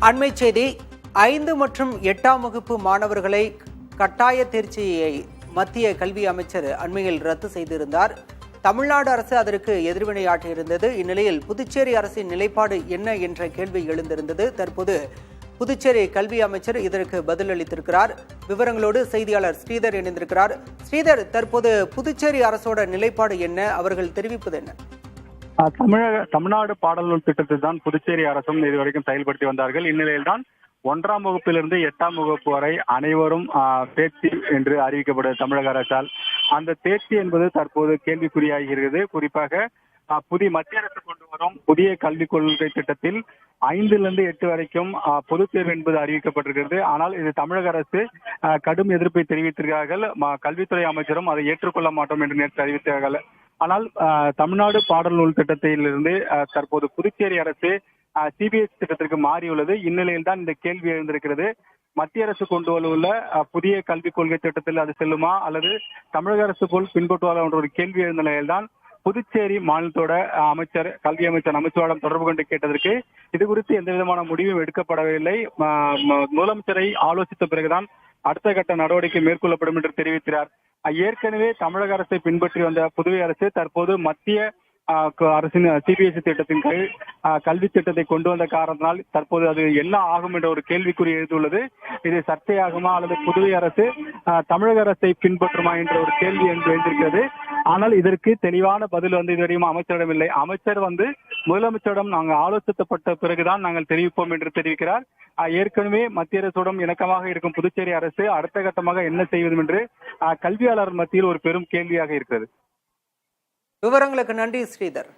அண்மை செய்தி 5 மற்றும் 8ஆம் வகுப்பு மாணவர்களை கட்டாய தேர்ச்சியை மத்திய கல்வி அமைச்சர் அண்மையில் ரத்து செய்திருந்தார். தமிழ்நாடு அரசு அதற்கு எதிர்வினையாற்றியிருந்தது. இந்நிலையில் புதுச்சேரி அரசின் நிலைப்பாடு என்ன என்ற கேள்வி எழுந்திருந்தது. தற்போது புதுச்சேரி கல்வி அமைச்சர் இதற்கு பதிலளித்திருக்கிறார். விவரங்களோடு செய்தியாளர் ஸ்ரீதர் இணைந்திருக்கிறார். ஸ்ரீதர், தற்போது புதுச்சேரி அரசோட நிலைப்பாடு என்ன? அவர்கள் தெரிவிப்பது என்ன? தமிழ்நாடு பாடநூல் திட்டத்தை தான் புதுச்சேரி அரசும் இதுவரைக்கும் செயல்படுத்தி வந்தார்கள். இந்நிலையில்தான் 1ஆம் வகுப்பிலிருந்து 8ஆம் வகுப்பு வரை அனைவரும் தேர்ச்சி என்று அறிவிக்கப்பட்ட தமிழக அரசால் அந்த தேர்ச்சி என்பது தற்போது கேள்விக்குறியாகிறது. குறிப்பாக மத்திய அரசு கொண்டு வரும் புதிய கல்விக் கொள்கை திட்டத்தில் 5லிருந்து 8 வரைக்கும் பொதுத் தேர்வு என்பது அறிவிக்கப்பட்டிருக்கிறது. ஆனால் இது தமிழக அரசு கடும் எதிர்ப்பை தெரிவித்திருக்கிறார்கள். கல்வித்துறை அமைச்சரும் அதை ஏற்றுக்கொள்ள மாட்டோம் என்று நேற்று அறிவித்தார்கள். ஆனால் தமிழ்நாடு பாடல் நூல் திட்டத்திலிருந்து தற்போது புதுச்சேரி அரசு சிபிஎஸ்இ திட்டத்திற்கு மாறியுள்ளது. இந்நிலையில் தான் இந்த கேள்வி எழுந்திருக்கிறது. மத்திய அரசு கொண்டு வந்துள்ள புதிய கல்விக் கொள்கை திட்டத்தில் அது செல்லுமா அல்லது தமிழக அரசு போல் பின்பற்றுவாரா என்ற ஒரு கேள்வி எழுந்த நிலையில்தான் புதுச்சேரி மாநிலத்தோட கல்வி அமைச்சர் நமச்சிவாயம் தொடர்பு கொண்டு கேட்டதற்கு இது குறித்து எந்த விதமான முடிவும் எடுக்கப்படவில்லை. முதலமைச்சரை ஆலோசித்த பிறகுதான் அடுத்த கட்ட நடவடிக்கை மேற்கொள்ளப்படும் என்று தெரிவிக்கிறார். ஏற்கனவே தமிழக அரசை பின்பற்றி வந்த புதுவை அரசு தற்போது மத்திய அரசின் சிபிஎஸ்இ திட்டத்தின் கீழ் கல்வி திட்டத்தை கொண்டு வந்த காரணத்தினால் தற்போது அது என்ன ஆகும் என்ற ஒரு கேள்விக்குறி எழுந்துள்ளது. இது சர்ச்சையாகுமா அல்லது புதுவை அரசு தமிழக அரசை பின்பற்றுமா என்ற ஒரு கேள்வி எழுந்திருக்கிறது. ஆனால் இதற்கு தெளிவான பதில் இதுவரையும் அமைச்சரிடம் இல்லை. அமைச்சர் முதலமைச்சரிடம் நாங்கள் ஆலோசிக்கப்பட்ட பிறகுதான் நாங்கள் தெரிவிப்போம் என்று தெரிவிக்கிறார். ஏற்கனவே மத்திய அரசுடன் இணக்கமாக இருக்கும் புதுச்சேரி அரசு அடுத்த கட்டமாக என்ன செய்வது என்று கல்வியாளர் மத்தியில் ஒரு பெரும் கேள்வியாக இருக்கிறது. விவரங்களுக்கு நன்றி ஸ்ரீதர்.